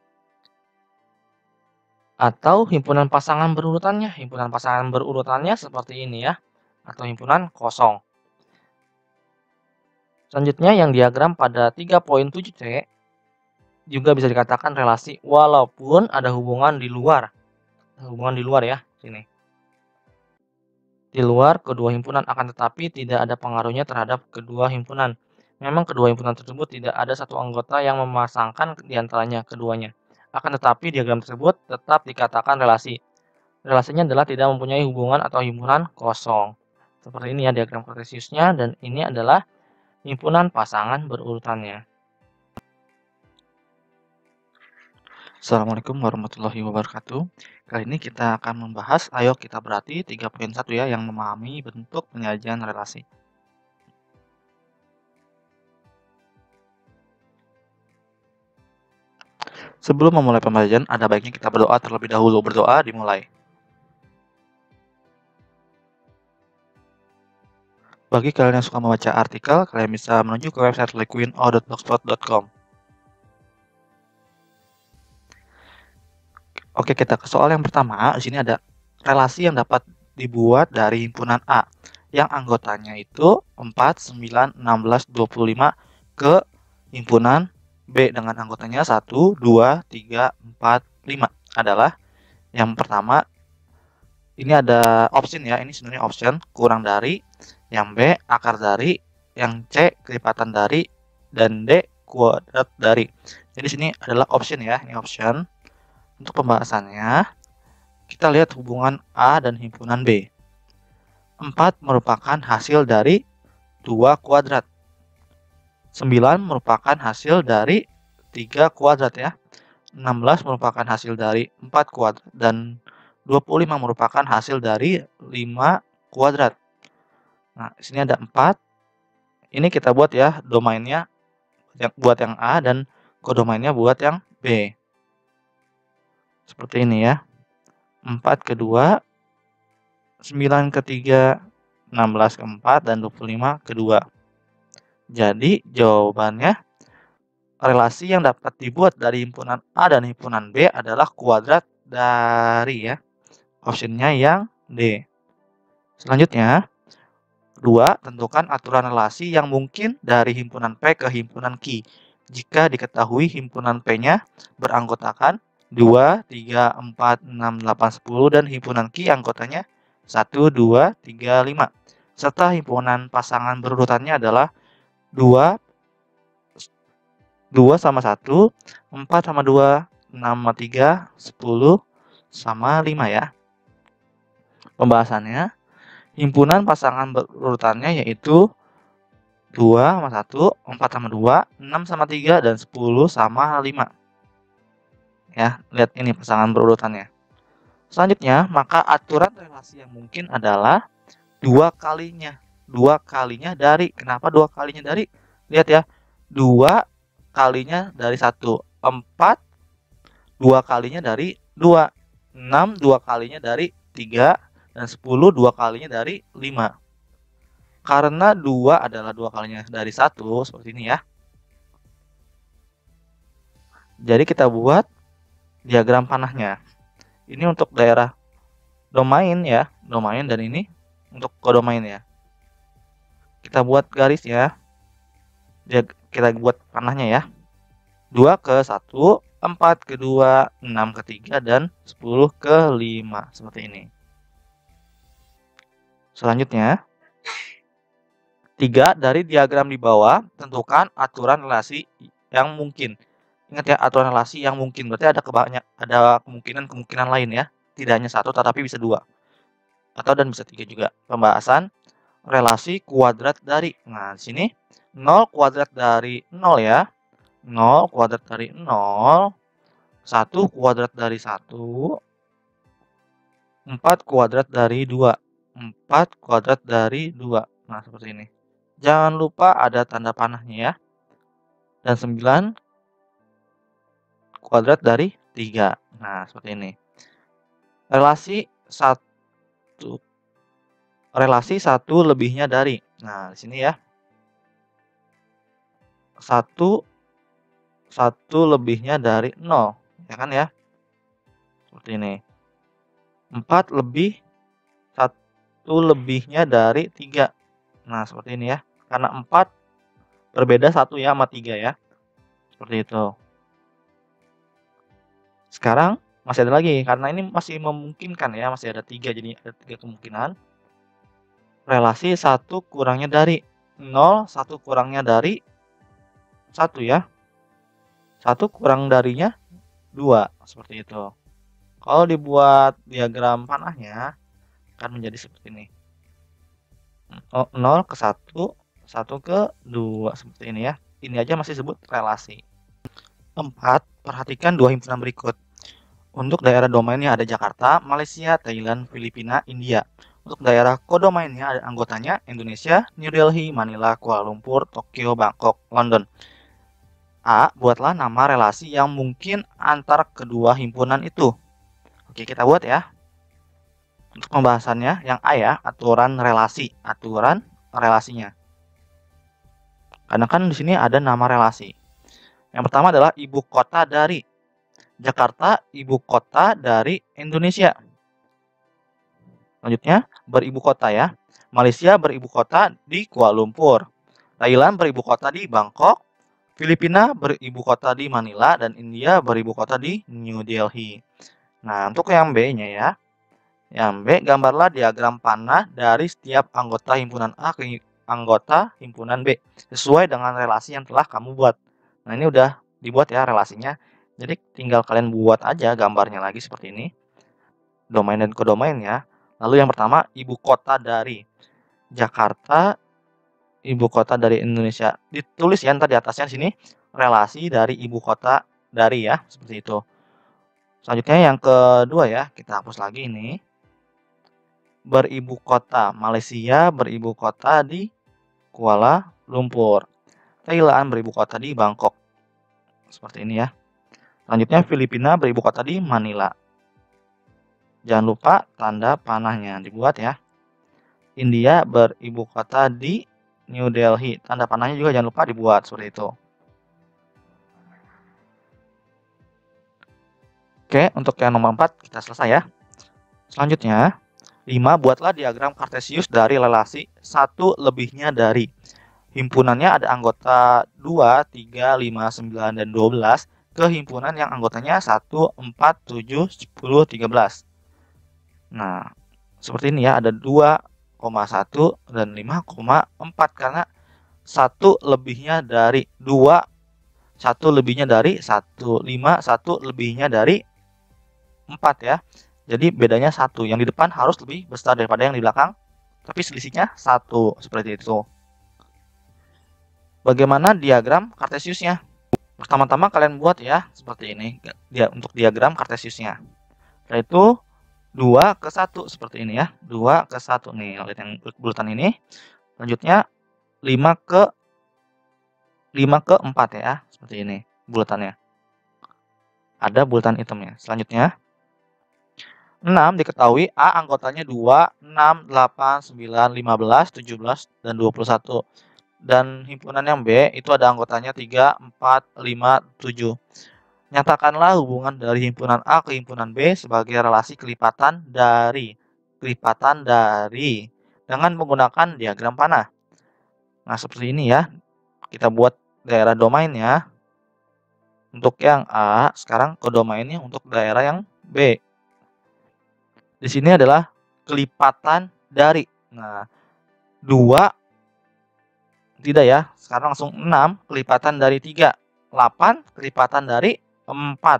Speaker 1: Atau himpunan pasangan berurutannya. Himpunan pasangan berurutannya seperti ini ya. Atau himpunan kosong. Selanjutnya yang diagram pada 3.7c juga bisa dikatakan relasi walaupun ada hubungan di luar. hubungan di luar ya, sini. Di luar kedua himpunan, akan tetapi tidak ada pengaruhnya terhadap kedua himpunan. Memang kedua himpunan tersebut tidak ada satu anggota yang memasangkan di antaranya keduanya. Akan tetapi diagram tersebut tetap dikatakan relasi. Relasinya adalah tidak mempunyai hubungan atau himpunan kosong. Seperti ini ya diagram kartesiusnya, dan ini adalah himpunan pasangan berurutannya. Assalamualaikum warahmatullahi wabarakatuh. Kali ini kita akan membahas, ayo kita berarti 3.1 ya, yang memahami bentuk penyajian relasi. Sebelum memulai pembelajaran, ada baiknya kita berdoa terlebih dahulu. Berdoa dimulai. Bagi kalian yang suka membaca artikel, kalian bisa menuju ke website liquino.blogspot.com. Oke, kita ke soal yang pertama. Di sini ada relasi yang dapat dibuat dari himpunan A yang anggotanya itu 4, 9, 16, 25 ke himpunan B dengan anggotanya 1, 2, 3, 4, 5 adalah yang pertama. Ini ada option ya, ini sebenarnya option kurang dari, yang B akar dari, yang C kelipatan dari, dan D kuadrat dari. Jadi sini adalah option ya, ini option. Untuk pembahasannya, kita lihat hubungan A dan himpunan B. 4 merupakan hasil dari 2 kuadrat. 9 merupakan hasil dari 3 kuadrat ya. 16 merupakan hasil dari 4 kuadrat. Dan 25 merupakan hasil dari 5 kuadrat. Nah, di sini ada 4. Ini kita buat ya domainnya buat yang A dan kodomainnya buat yang B. Seperti ini ya. 4 ke 2, 9 ke 3, 16 ke 4, dan 25 ke 2. Jadi jawabannya, relasi yang dapat dibuat dari himpunan A dan himpunan B adalah kuadrat dari ya. Optionnya yang D. Selanjutnya, 2. Tentukan aturan relasi yang mungkin dari himpunan P ke himpunan Q. Jika diketahui himpunan P-nya beranggotakan 2, 3, 4, 6, 8, 10 dan himpunan Q anggotanya 1, 2, 3, 5. Serta himpunan pasangan berurutannya adalah 2 sama 1, 4 sama 2, 6 sama 3, 10 sama 5 ya. Pembahasannya, himpunan pasangan berurutannya yaitu 2 sama 1, 4 sama 2, 6 sama 3, dan 10 sama 5. Ya, lihat ini pasangan berurutannya. Selanjutnya, maka aturan relasi yang mungkin adalah 2 kalinya. 2 kalinya dari. Kenapa 2 kalinya dari? Lihat ya, 2 kalinya dari 1, 4, 2 kalinya dari 2, 6, 2 kalinya dari 3, dan 10, 2 kalinya dari 5. Karena 2 adalah 2 kalinya dari 1, seperti ini ya. Jadi kita buat diagram panahnya. Ini untuk daerah domain ya, domain, dan ini untuk kodomain ya. Kita buat garis ya. Kita buat panahnya ya. 2 ke 1, 4 ke 2, 6 ke 3, dan 10 ke 5. Seperti ini. Selanjutnya, 3 dari diagram di bawah, tentukan aturan relasi yang mungkin. Ingat ya, aturan relasi yang mungkin. Berarti ada kemungkinan-kemungkinan lain ya. Tidak hanya 1, tetapi bisa 2. Dan bisa 3 juga. Pembahasan relasi kuadrat dari. Nah, di sini 0 kuadrat dari 0 ya. 0 kuadrat dari 0. 1 kuadrat dari 1. 4 kuadrat dari 2. 4 kuadrat dari 2. Nah, seperti ini. Jangan lupa ada tanda panahnya ya. Dan 9 kuadrat dari 3. Nah, seperti ini. Relasi 1 lebihnya dari. Nah, di sini ya. 1 lebihnya dari 0, ya kan ya? Seperti ini. 4 lebih 1 lebihnya dari 3. Nah, seperti ini ya. Karena 4 berbeda 1 ya sama 3 ya. Seperti itu. Sekarang Masih ada lagi, karena ini masih memungkinkan ya, masih ada 3, jadi ada 3 kemungkinan. Relasi 1 kurangnya dari 0, 1 kurangnya dari 1 ya. 1 kurang darinya 2, seperti itu. Kalau dibuat diagram panahnya, akan menjadi seperti ini. 0 ke 1, 1 ke 2, seperti ini ya. Ini aja masih disebut relasi. 4. Perhatikan dua himpunan berikut. Untuk daerah domainnya ada Jakarta, Malaysia, Thailand, Filipina, India. Untuk daerah kodomainnya ada anggotanya Indonesia, New Delhi, Manila, Kuala Lumpur, Tokyo, Bangkok, London. A. Buatlah nama relasi yang mungkin antar kedua himpunan itu. Oke, kita buat ya. Untuk pembahasannya, yang A ya, aturan relasi, aturan relasinya. Karena kan di sini ada nama relasi. Yang pertama adalah ibu kota dari Jakarta, ibu kota dari Indonesia. Selanjutnya, beribu kota ya. Malaysia beribu kota di Kuala Lumpur. Thailand beribu kota di Bangkok. Filipina beribu kota di Manila. Dan India beribu kota di New Delhi. Nah, untuk yang B-nya ya. Yang B, gambarlah diagram panah dari setiap anggota himpunan A ke anggota himpunan B. Sesuai dengan relasi yang telah kamu buat. Nah, ini udah dibuat ya relasinya. Jadi tinggal kalian buat aja gambarnya lagi seperti ini. Domain dan kodomain ya. Lalu yang pertama, ibu kota dari Jakarta, ibu kota dari Indonesia. Ditulis ya ntar di atasnya sini relasi dari ibu kota dari ya, seperti itu. Selanjutnya yang kedua ya, kita hapus lagi ini. Beribu kota Malaysia beribu kota di Kuala Lumpur. Thailand beribu kota di Bangkok. Seperti ini ya. Selanjutnya Filipina beribu kota di Manila. Jangan lupa tanda panahnya dibuat ya. India beribu kota di New Delhi. Tanda panahnya juga jangan lupa dibuat seperti itu. Oke, untuk yang nomor 4 kita selesai ya. Selanjutnya, 5. Buatlah diagram kartesius dari relasi 1 lebihnya dari. Himpunannya ada anggota 2, 3, 5, 9, dan 12 ke himpunan yang anggotanya 1, 4, 7, 10, 13. Nah, seperti ini ya, ada 2,1 dan 5,4 karena 1 lebihnya dari 2, 1 lebihnya dari 1, 5, 1 lebihnya dari 4 ya. Jadi bedanya 1, yang di depan harus lebih besar daripada yang di belakang, tapi selisihnya 1, seperti itu. Bagaimana diagram kartesiusnya? Pertama-tama kalian buat ya, seperti ini, untuk diagram kartesiusnya. Yaitu 2 ke 1, seperti ini ya, 2 ke 1 nih, lihat yang bulatan ini. Selanjutnya 5 ke 4 ya, seperti ini bulatannya. Ada bulatan hitamnya. Selanjutnya 6 diketahui A anggotanya 2, 6, 8, 9, 15, 17, dan 21. Dan himpunan yang B itu ada anggotanya 3, 4, 5, 7. Nyatakanlah hubungan dari himpunan A ke himpunan B sebagai relasi kelipatan dari dengan menggunakan diagram panah. Nah, seperti ini ya. Kita buat daerah domainnya. Untuk yang A, sekarang kodomainnya untuk daerah yang B. Di sini adalah kelipatan dari. Nah, 2 tidak ya. Sekarang langsung 6 kelipatan dari 3. 8 kelipatan dari 4.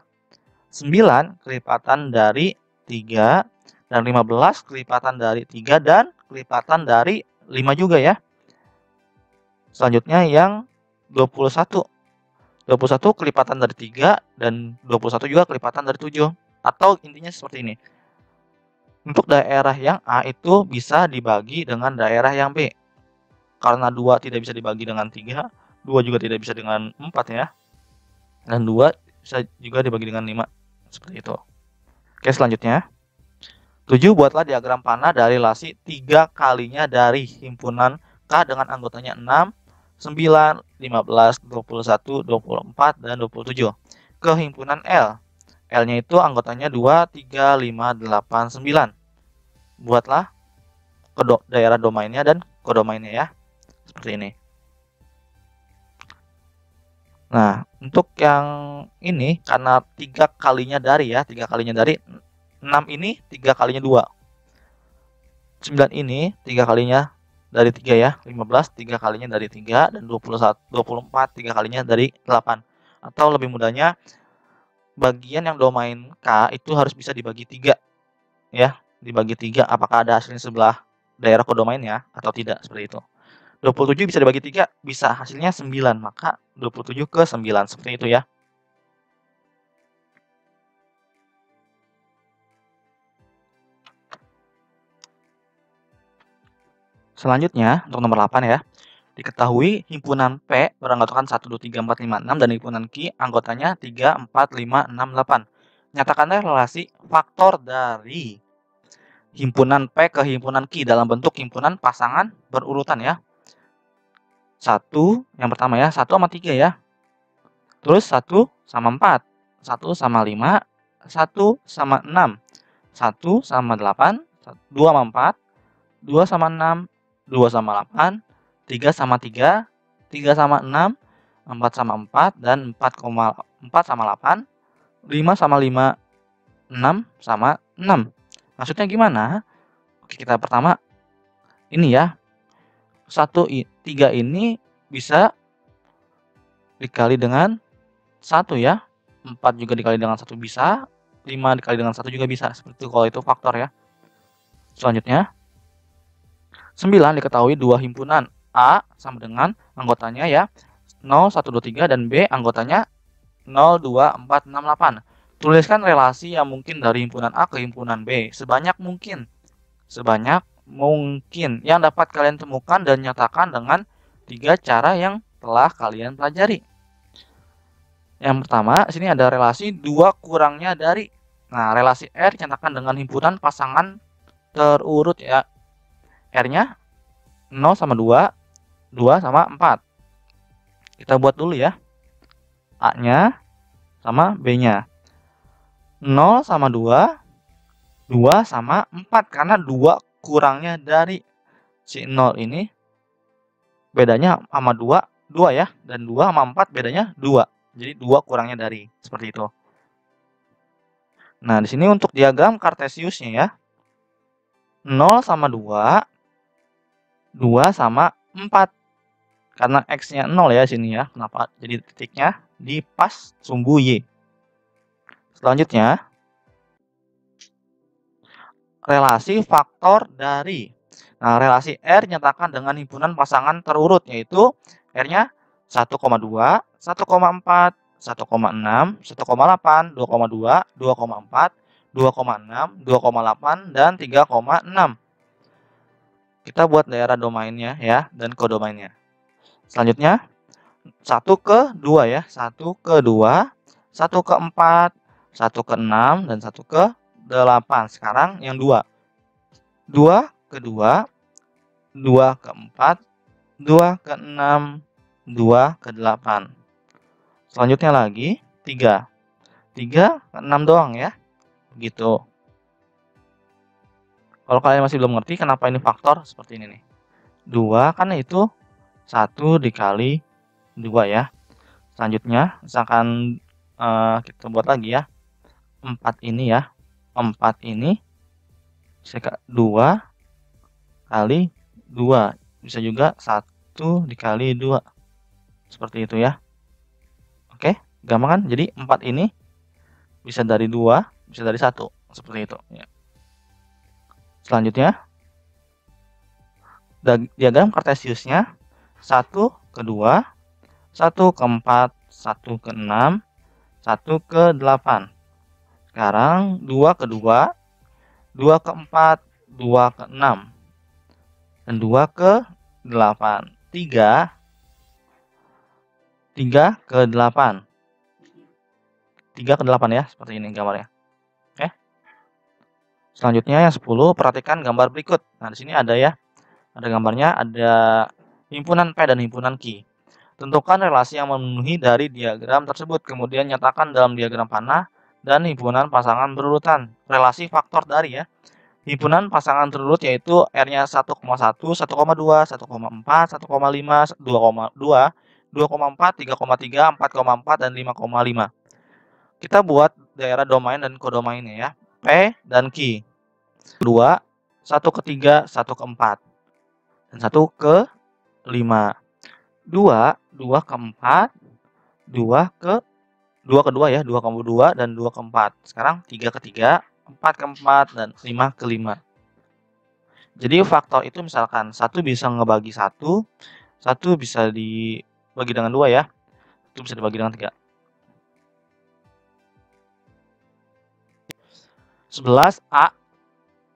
Speaker 1: 9 kelipatan dari 3. Dan 15 kelipatan dari 3 dan kelipatan dari 5 juga ya. Selanjutnya yang 21. 21 kelipatan dari 3 dan 21 juga kelipatan dari 7. Atau intinya seperti ini. Untuk daerah yang A itu bisa dibagi dengan daerah yang B. Karena 2 tidak bisa dibagi dengan 3, 2 juga tidak bisa dengan 4 ya. Dan 2 bisa juga dibagi dengan 5. Seperti itu. Oke, selanjutnya. 7. Buatlah diagram panah dari relasi 3 kalinya dari himpunan K dengan anggotanya 6, 9, 15, 21, 24, dan 27. Ke himpunan L. L-nya itu anggotanya 2, 3, 5, 8, 9. Buatlah daerah domainnya dan kodomainnya ya. Seperti ini. Nah, untuk yang ini karena 3 kalinya dari ya, 3 kalinya dari 6 ini 3 kalinya 2. 9 ini 3 kalinya dari 3 ya, 15 3 kalinya dari 3 dan 24 3 kalinya dari 8. Atau lebih mudahnya bagian yang domain K itu harus bisa dibagi 3 ya, dibagi 3 apakah ada hasilnya sebelah daerah kodomainnya atau tidak seperti itu. 27 bisa dibagi 3 bisa hasilnya 9 maka 27 ke 9 seperti itu ya. Selanjutnya untuk nomor 8 ya. Diketahui himpunan P beranggotakan 1, 2, 3, 4, 5, 6 dan himpunan Q anggotanya 3, 4, 5, 6, 8. Nyatakanlah relasi faktor dari himpunan P ke himpunan Q dalam bentuk himpunan pasangan berurutan ya. 1 yang pertama ya, 1 sama 3 ya. Terus 1 sama 4, 1 sama 5, 1 sama 6, 1 sama 8, 2 sama 4, 2 sama 6, 2 sama 8, 3 sama 3, 3 sama 6, 4 sama 4, dan 4 sama 8, 5 sama 5, 6 sama 6. Maksudnya gimana? Oke, kita pertama ini ya. 3 ini bisa dikali dengan 1 ya. 4 juga dikali dengan 1 bisa, 5 dikali dengan 1 juga bisa. Seperti itu kalau itu faktor ya. Selanjutnya 9 diketahui dua himpunan A sama dengan anggotanya ya 0, 1, 2, 3 dan B anggotanya 0, 2, 4, 6, 8. Tuliskan relasi yang mungkin dari himpunan A ke himpunan B sebanyak mungkin. Sebanyak mungkin yang dapat kalian temukan dan nyatakan dengan 3 cara yang telah kalian pelajari. Yang pertama, sini ada relasi 2 kurangnya dari. Nah, relasi R dinyatakan dengan himpunan pasangan terurut ya. R-nya 0 sama 2, 2 sama 4. Kita buat dulu ya. A-nya sama B-nya. 0 sama 2, 2 sama 4. Karena 2 kurangnya dari. Si 0 ini bedanya sama 2, 2 ya. Dan 2 sama 4 bedanya 2. Jadi 2 kurangnya dari. Seperti itu. Nah, di sini untuk diagram Kartesiusnya ya. 0 sama 2, 2 sama 4. Karena X-nya 0 ya sini ya. Kenapa? Jadi titiknya di pas sumbu Y. Selanjutnya, relasi faktor dari. Nah, relasi R nyatakan dengan himpunan pasangan terurut, yaitu R-nya 1,2, 1,4, 1,6, 1,8, 2,2, 2,4, 2,6, 2,8, dan 3,6. Kita buat daerah domainnya ya, dan kodomainnya. Selanjutnya, 1 ke 2 ya, 1 ke 2, 1 ke 4, 1 ke 6, dan 1 ke 8. Sekarang yang 2. 2 ke 2, 2 ke 4, 2 ke 6, 2 ke 8. Selanjutnya lagi 3. 3 ke 6 doang ya. Begitu. Kalau kalian masih belum ngerti kenapa ini faktor seperti ini nih. 2 kan itu 1 dikali 2 ya. Selanjutnya misalkan kita buat lagi ya. 4 ini ya. 4 ini bisa 2 kali 2. Bisa juga 1 dikali 2. Seperti itu ya. Oke, gampang kan? Jadi 4 ini bisa dari 2, bisa dari 1. Seperti itu ya. Selanjutnya diagram Kartesiusnya 1 ke 2, 1 ke 4, 1 ke 6, 1 ke 8. Sekarang 2 ke 2, 2 ke 4, 2 ke 6, dan 2 ke 8. 3 ke 8. 3 ke 8 ya, seperti ini gambarnya. Oke. Selanjutnya yang 10, perhatikan gambar berikut. Nah, di sini ada ya. Ada gambarnya, ada himpunan P dan himpunan Q. Tentukan relasi yang memenuhi dari diagram tersebut. Kemudian nyatakan dalam diagram panah dan himpunan pasangan berurutan. Relasi faktor dari ya. Himpunan pasangan terurut yaitu R-nya 1,1, 1,2, 1,4, 1,5, 2,2, 2,4, 3,3, 4,4, dan 5,5. Kita buat daerah domain dan kodomainnya ya. P dan Q. 2, 1 ke 3, 1 ke 4. Dan 1 ke 5. 2, 2 ke 4, 2 ke 2 ke 2 ya, 2 ke 2 dan 2 ke 4. Sekarang 3 ke 3, 4 ke 4, dan 5 ke 5. Jadi faktor itu misalkan 1 bisa ngebagi 1, 1 bisa dibagi dengan 2 ya, itu bisa dibagi dengan 3. 11 A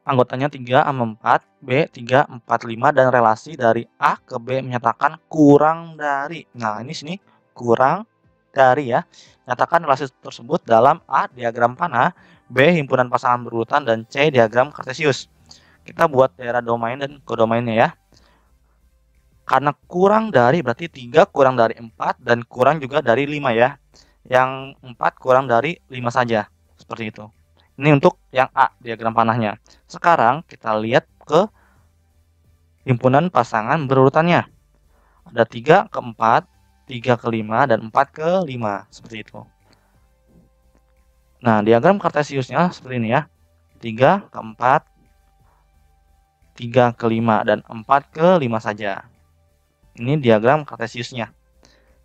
Speaker 1: anggotanya 3 sama 4, B 3, 4, 5, dan relasi dari A ke B menyatakan kurang dari. Nah, ini sini kurang dari ya. Nyatakan relasi tersebut dalam A diagram panah, B himpunan pasangan berurutan, dan C diagram kartesius. Kita buat daerah domain dan kodomainnya ya. Karena kurang dari berarti 3 kurang dari 4 dan kurang juga dari 5 ya. Yang 4 kurang dari 5 saja. Seperti itu. Ini untuk yang A, diagram panahnya. Sekarang kita lihat ke himpunan pasangan berurutannya. Ada 3 ke 4, 3 ke 5, dan 4 ke 5. Seperti itu. Nah, diagram kartesiusnya seperti ini ya. 3 ke 4, 3 ke 5, dan 4 ke 5 saja. Ini diagram kartesiusnya.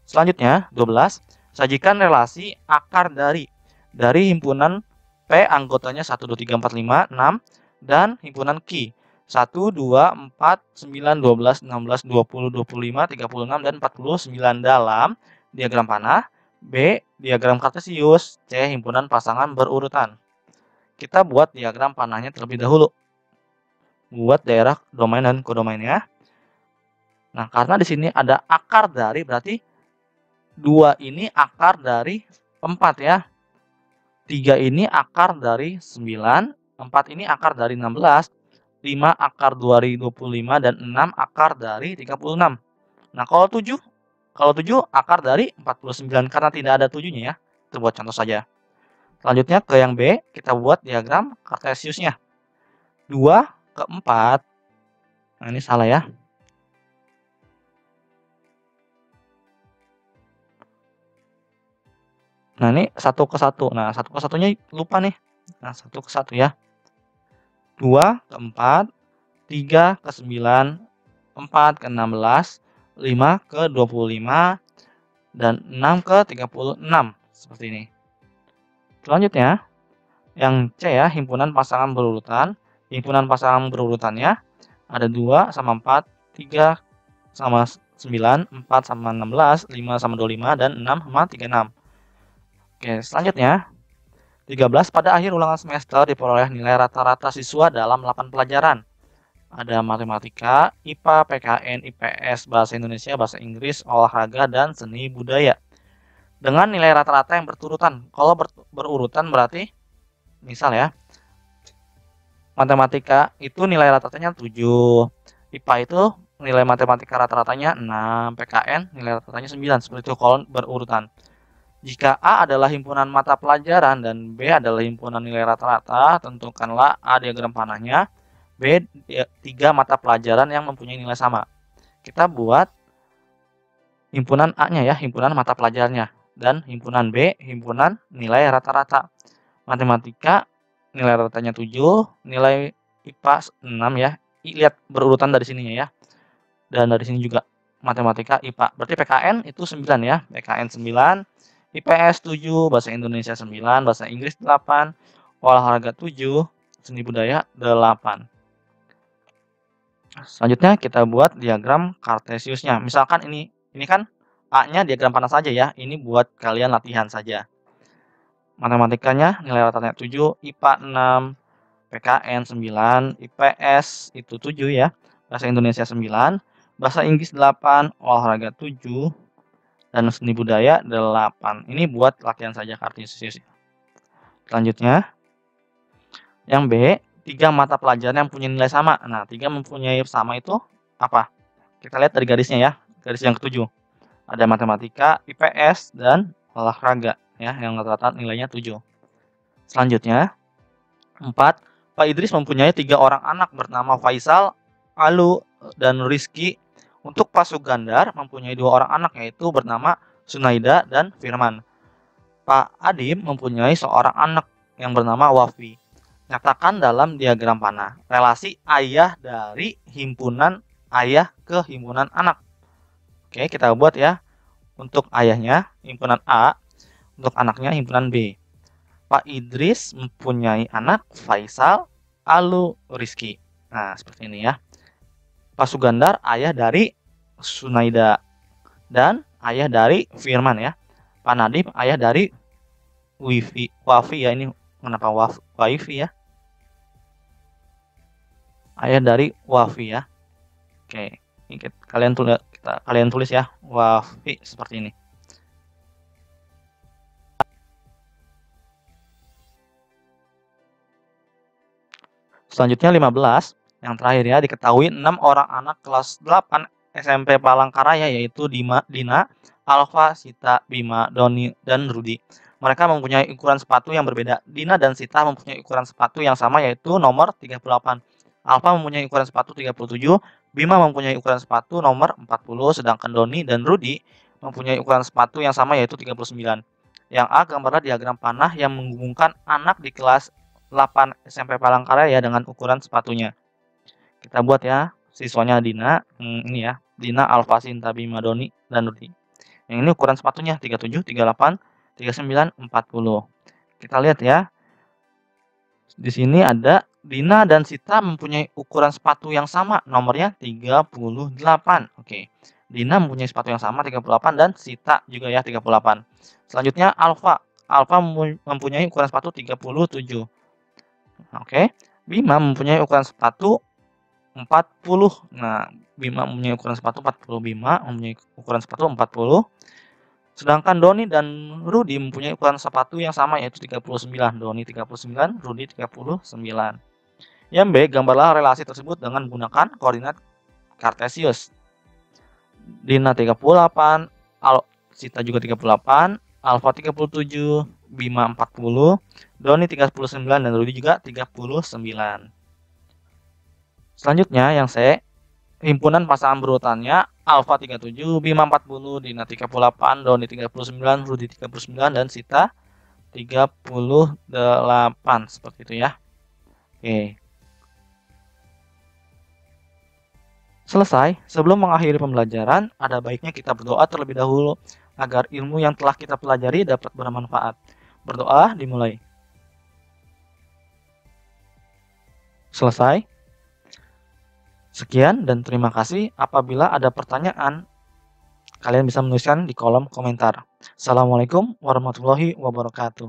Speaker 1: Selanjutnya, 12. Sajikan relasi akar dari himpunan P anggotanya 1, 2, 3, 4, 5, 6, dan himpunan Q 1, 2, 4, 9, 12, 16, 20, 25, 36, dan 49 dalam diagram panah, B diagram kartesius, C himpunan pasangan berurutan. Kita buat diagram panahnya terlebih dahulu. Buat daerah domain dan kodomainnya. Nah, karena di sini ada akar dari, berarti 2 ini akar dari 4 ya. 3 ini akar dari 9, 4 ini akar dari 16, 5 akar dari 25, dan 6 akar dari 36. Nah, kalau 7 akar dari 49 karena tidak ada 7-nya ya. Itu buat contoh saja. Selanjutnya ke yang B, kita buat diagram kartesiusnya. 2 ke 4. Nah, ini salah ya. Nah, ini 1 ke 1. Nah, 1 ke 1-nya lupa nih. Nah, 1 ke 1 ya. 2 ke 4, 3 ke 9, 4 ke 16, 5 ke 25, dan 6 ke 36. Seperti ini. Selanjutnya, yang C ya, himpunan pasangan berurutan. Himpunan pasangan berurutannya ada 2 sama 4, 3 sama 9, 4 sama 16, 5 sama 25, dan 6 sama 36. Oke, selanjutnya 13 pada akhir ulangan semester diperoleh nilai rata-rata siswa dalam 8 pelajaran. Ada matematika, IPA, PKN, IPS, bahasa Indonesia, bahasa Inggris, olahraga, dan seni budaya. Dengan nilai rata-rata yang berturutan. Kalau berurutan berarti misal ya, matematika itu nilai rata-ratanya 7, IPA itu nilai matematika rata-ratanya 6, PKN nilai rata-ratanya 9, seperti itu kalau berurutan. Jika A adalah himpunan mata pelajaran dan B adalah himpunan nilai rata-rata, tentukanlah A diagram panahnya, B 3 mata pelajaran yang mempunyai nilai sama. Kita buat himpunan A-nya ya, himpunan mata pelajarannya, dan himpunan B, himpunan nilai rata-rata. Matematika nilai rata-ratanya 7, nilai IPA 6 ya. Lihat berurutan dari sininya ya. Dan dari sini juga matematika, IPA. Berarti PKN itu 9 ya. PKN 9, IPS 7, bahasa Indonesia 9, bahasa Inggris 8, olahraga 7, seni budaya 8. Selanjutnya kita buat diagram kartesiusnya. Misalkan ini kan A-nya diagram panah saja ya. Ini buat kalian latihan saja. Matematikanya nilai rata-ratanya 7, IPA 6, PKN 9, IPS itu 7 ya. Bahasa Indonesia 9, bahasa Inggris 8, olahraga 7, dan seni budaya 8. Ini buat latihan saja kartesius. Selanjutnya, yang B, 3 mata pelajaran yang punya nilai sama. Nah, 3 mempunyai sama itu apa? Kita lihat dari garisnya ya, garis yang ketujuh. Ada matematika, IPS, dan olahraga ya, yang rata-rata nilainya 7. Selanjutnya, 4, Pak Idris mempunyai 3 orang anak bernama Faisal, Alu, dan Rizky. Untuk Pasugandar mempunyai 2 orang anak, yaitu bernama Sunaida dan Firman. Pak Adim mempunyai seorang anak yang bernama Wafi. Nyatakan dalam diagram panah relasi ayah dari himpunan ayah ke himpunan anak. Oke, kita buat ya. Untuk ayahnya himpunan A, untuk anaknya himpunan B. Pak Idris mempunyai anak Faisal, Alu, Rizki. Nah, seperti ini ya. Pak Sugandar ayah dari Sunaida dan ayah dari Firman ya. Pak Nadif ayah dari Wafi ya. Ini kenapa Wafi ya? Ayah dari Wafi ya. Oke, ini kalian tulis ya, Wafi seperti ini. Selanjutnya 15, yang terakhir ya, diketahui 6 orang anak kelas 8 SMP Palangkaraya yaitu Dina, Alfa, Sita, Bima, Doni, dan Rudi. Mereka mempunyai ukuran sepatu yang berbeda. Dina dan Sita mempunyai ukuran sepatu yang sama yaitu nomor 38. Alfa mempunyai ukuran sepatu 37, Bima mempunyai ukuran sepatu nomor 40, sedangkan Doni dan Rudi mempunyai ukuran sepatu yang sama yaitu 39. Yang A gambarlah diagram panah yang menghubungkan anak di kelas 8 SMP Palangkaraya dengan ukuran sepatunya. Kita buat ya, siswanya Dina, ini ya, Dina, Alfa, Sinta, Bima, Doni, dan Rudi. Yang ini ukuran sepatunya 37, 38, 39, 40. Kita lihat ya. Di sini ada Dina dan Sita mempunyai ukuran sepatu yang sama, nomornya 38. Oke. Dina mempunyai sepatu yang sama 38 dan Sita juga ya 38. Selanjutnya Alfa. Alfa mempunyai ukuran sepatu 37. Oke. Bima mempunyai ukuran sepatu 40. Nah, Bima mempunyai ukuran sepatu 40. Bima mempunyai ukuran sepatu 40. Sedangkan Doni dan Rudi mempunyai ukuran sepatu yang sama yaitu 39. Doni 39, Rudi 39. Yang B, gambarlah relasi tersebut dengan menggunakan koordinat Kartesius. Dina 38, Sita juga 38, Alfa 37, Bima 40, Doni 39, dan Rudi juga 39. Selanjutnya yang C, himpunan pasangan berurutannya Alfa 37, Bima 40, Dina 38, Doni 39, Rudi 39, dan Sita 38. Seperti itu ya. Oke. Selesai. Sebelum mengakhiri pembelajaran, ada baiknya kita berdoa terlebih dahulu agar ilmu yang telah kita pelajari dapat bermanfaat. Berdoa dimulai. Selesai. Sekian dan terima kasih. Apabila ada pertanyaan, kalian bisa menuliskan di kolom komentar. Assalamualaikum warahmatullahi wabarakatuh.